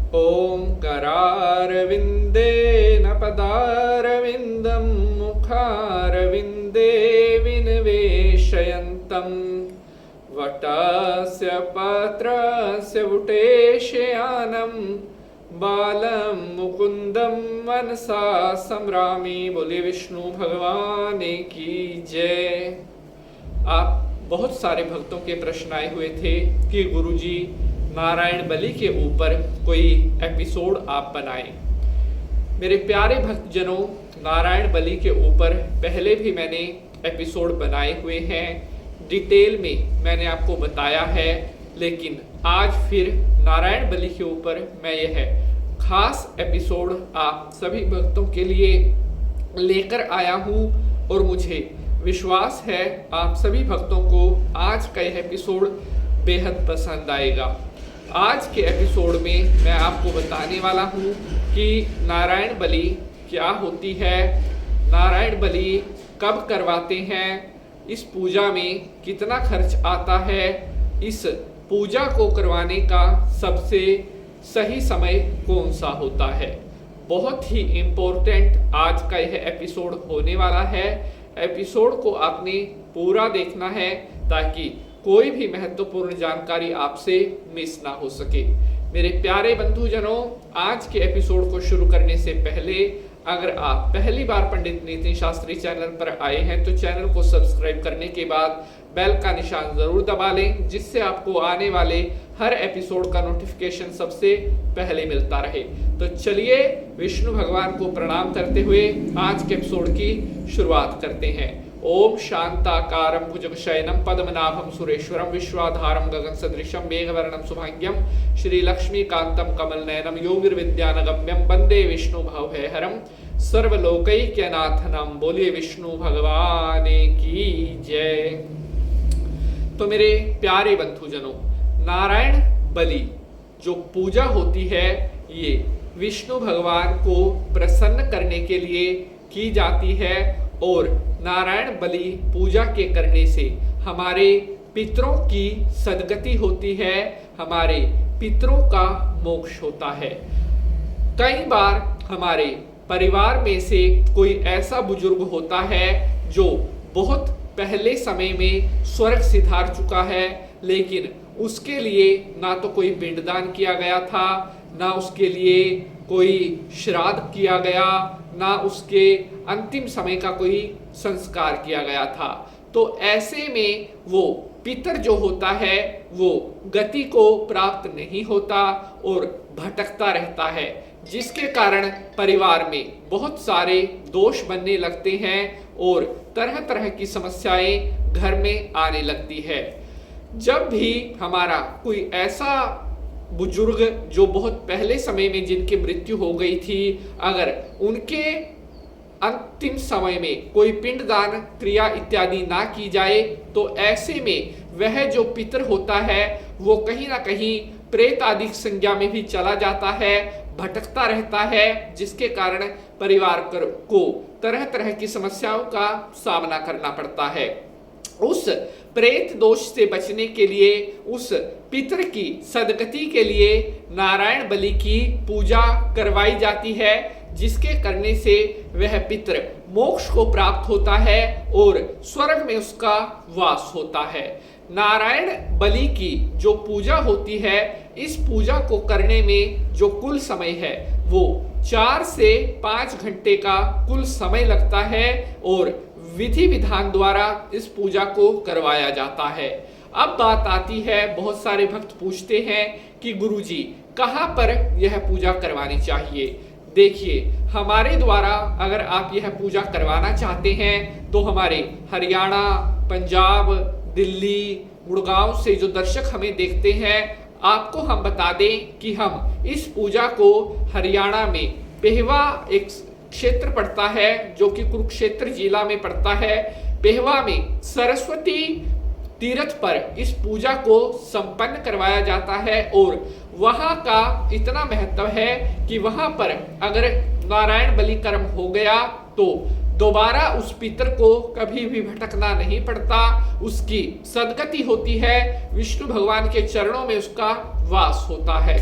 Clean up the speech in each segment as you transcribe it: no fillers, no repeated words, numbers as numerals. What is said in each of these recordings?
ॐ करारविन्देन पदारविन्दं मुखारविन्दे विनिवेशयन्तं वटस्य पत्रस्य वुटेशयानं बालं मुकुंदम मनसा संरामी। बोले विष्णु भगवान की जय। आप बहुत सारे भक्तों के प्रश्न आए हुए थे कि गुरुजी नारायण बलि के ऊपर कोई एपिसोड आप बनाएं। मेरे प्यारे भक्तजनों, नारायण बलि के ऊपर पहले भी मैंने एपिसोड बनाए हुए हैं, डिटेल में मैंने आपको बताया है, लेकिन आज फिर नारायण बलि के ऊपर मैं यह खास एपिसोड आप सभी भक्तों के लिए लेकर आया हूं और मुझे विश्वास है आप सभी भक्तों को आज का यह एपिसोड बेहद पसंद आएगा। आज के एपिसोड में मैं आपको बताने वाला हूं कि नारायण बलि क्या होती है, नारायण बलि कब करवाते हैं, इस पूजा में कितना खर्च आता है, इस पूजा को करवाने का सबसे सही समय कौन सा होता है। बहुत ही इम्पोर्टेंट आज का यह एपिसोड होने वाला है। एपिसोड को आपने पूरा देखना है ताकि कोई भी महत्वपूर्ण जानकारी आपसे मिस ना हो सके। मेरे प्यारे बंधुजनों, आज के एपिसोड को शुरू करने से पहले अगर आप पहली बार पंडित नितिन शास्त्री चैनल पर आए हैं तो चैनल को सब्सक्राइब करने के बाद बेल का निशान जरूर दबा लें, जिससे आपको आने वाले हर एपिसोड का नोटिफिकेशन सबसे पहले मिलता रहे। तो चलिए विष्णु भगवान को प्रणाम करते हुए आज के एपिसोड की शुरुआत करते हैं। ओम शांताकारं भुजगशयनं पद्मनाभं सुरेश्वरं विश्वाधारं गगन सदृशं मेघवर्णं शुभांग्यं श्रीलक्ष्मीकान्तं कमलनयनं योगिर्विद्यानगम्यं वंदे विष्णु भवभयहरं सर्वलोकैक्यनाथनं। बोलिए विष्णु भगवान की जय। तो मेरे प्यारे बंधुजनों, नारायण बलि जो पूजा होती है ये विष्णु भगवान को प्रसन्न करने के लिए की जाती है और नारायण बलि पूजा के करने से हमारे पितरों की सद्गति होती है, हमारे पितरों का मोक्ष होता है। कई बार हमारे परिवार में से कोई ऐसा बुजुर्ग होता है जो बहुत पहले समय में स्वर्ग सिधार चुका है, लेकिन उसके लिए ना तो कोई पिंडदान किया गया था, ना उसके लिए कोई श्राद्ध किया गया, ना उसके अंतिम समय का कोई संस्कार किया गया था। तो ऐसे में वो पितर जो होता है वो गति को प्राप्त नहीं होता और भटकता रहता है, जिसके कारण परिवार में बहुत सारे दोष बनने लगते हैं और तरह तरह की समस्याएं घर में आने लगती है। जब भी हमारा कोई ऐसा बुजुर्ग जो बहुत पहले समय में जिनकी मृत्यु हो गई थी, अगर उनके अंतिम समय में कोई पिंडदान क्रिया इत्यादि ना की जाए तो ऐसे में वह जो पितर होता है वो कहीं ना कहीं प्रेत आदि संज्ञा में भी चला जाता है, भटकता रहता है, जिसके कारण परिवार को तरह तरह की समस्याओं का सामना करना पड़ता है। उस प्रेत दोष से बचने के लिए, उस पितर की सदगति के लिए नारायण बलि की पूजा करवाई जाती है, जिसके करने से वह पितर मोक्ष को प्राप्त होता है और स्वर्ग में उसका वास होता है। नारायण बलि की जो पूजा होती है, इस पूजा को करने में जो कुल समय है वो 4 से 5 घंटे का कुल समय लगता है और विधि विधान द्वारा इस पूजा को करवाया जाता है। अब बात आती है, बहुत सारे भक्त पूछते हैं कि गुरुजी कहाँ पर यह पूजा करवानी चाहिए। देखिए, हमारे द्वारा अगर आप यह पूजा करवाना चाहते हैं तो हमारे हरियाणा, पंजाब, दिल्ली, गुड़गांव से जो दर्शक हमें देखते हैं, आपको हम बता दें कि हम इस पूजा को हरियाणा में पेहवा एक क्षेत्र पड़ता है जो कि कुरुक्षेत्र जिला में पड़ता है, पेहवा में सरस्वती तीर्थ पर इस पूजा को संपन्न करवाया जाता है और वहां का इतना महत्व है कि वहां पर अगर नारायण बलि कर्म हो गया तो दोबारा उस पितर को कभी भी भटकना नहीं पड़ता, उसकी सदगति होती है, विष्णु भगवान के चरणों में उसका वास होता है।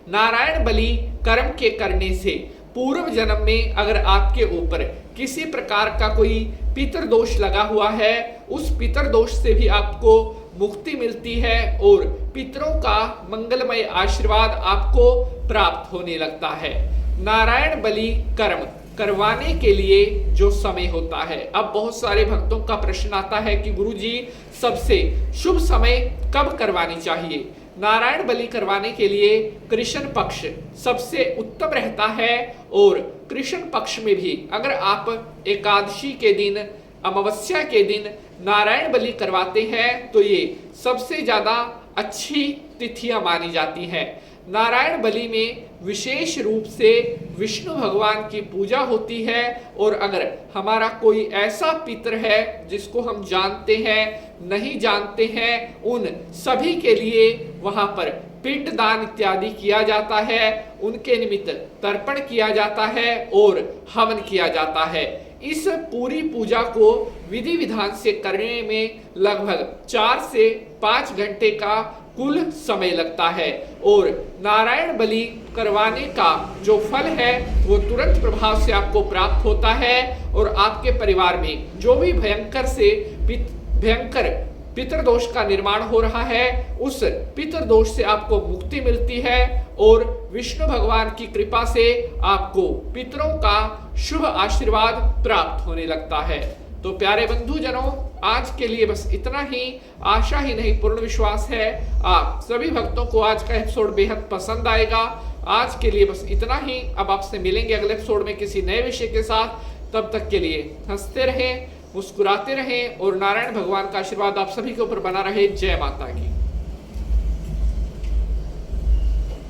नारायण बलि कर्म के करने से पूर्व जन्म में अगर आपके ऊपर किसी प्रकार का कोई पितृदोष लगा हुआ है, उस पितृदोष से भी आपको मुक्ति मिलती है और पितरों का मंगलमय आशीर्वाद आपको प्राप्त होने लगता है। नारायण बलि कर्म करवाने के लिए जो समय होता है, अब बहुत सारे भक्तों का प्रश्न आता है कि गुरुजी सबसे शुभ समय कब करवानी चाहिए। नारायण बलि करवाने के लिए कृष्ण पक्ष सबसे उत्तम रहता है और कृष्ण पक्ष में भी अगर आप एकादशी के दिन, अमावस्या के दिन नारायण बलि करवाते हैं तो ये सबसे ज्यादा अच्छी तिथियां मानी जाती हैं। नारायण बलि में विशेष रूप से विष्णु भगवान की पूजा होती है और अगर हमारा कोई ऐसा पितर है जिसको हम जानते हैं, नहीं जानते हैं, उन सभी के लिए वहां पर पिंड दान इत्यादि किया जाता है, उनके निमित्त तर्पण किया जाता है और हवन किया जाता है। इस पूरी पूजा को विधि विधान से करने में लगभग 4 से 5 घंटे का कुल समय लगता है और नारायण बलि करवाने का जो फल है वो तुरंत प्रभाव से आपको प्राप्त होता है और आपके परिवार में जो भी भयंकर पितृदोष का निर्माण हो रहा है, उस पितृदोष से आपको मुक्ति मिलती है और विष्णु भगवान की कृपा से आपको पितरों का शुभ आशीर्वाद प्राप्त होने लगता है। तो प्यारे बंधुजनों, आज के लिए बस इतना ही। आशा ही नहीं पूर्ण विश्वास है आप सभी भक्तों को आज का एपिसोड बेहद पसंद आएगा। आज के लिए बस इतना ही। अब आपसे मिलेंगे अगले एपिसोड में किसी नए विषय के साथ। तब तक के लिए हंसते रहें, मुस्कुराते रहें और नारायण भगवान का आशीर्वाद आप सभी के ऊपर बना रहे। जय माता की।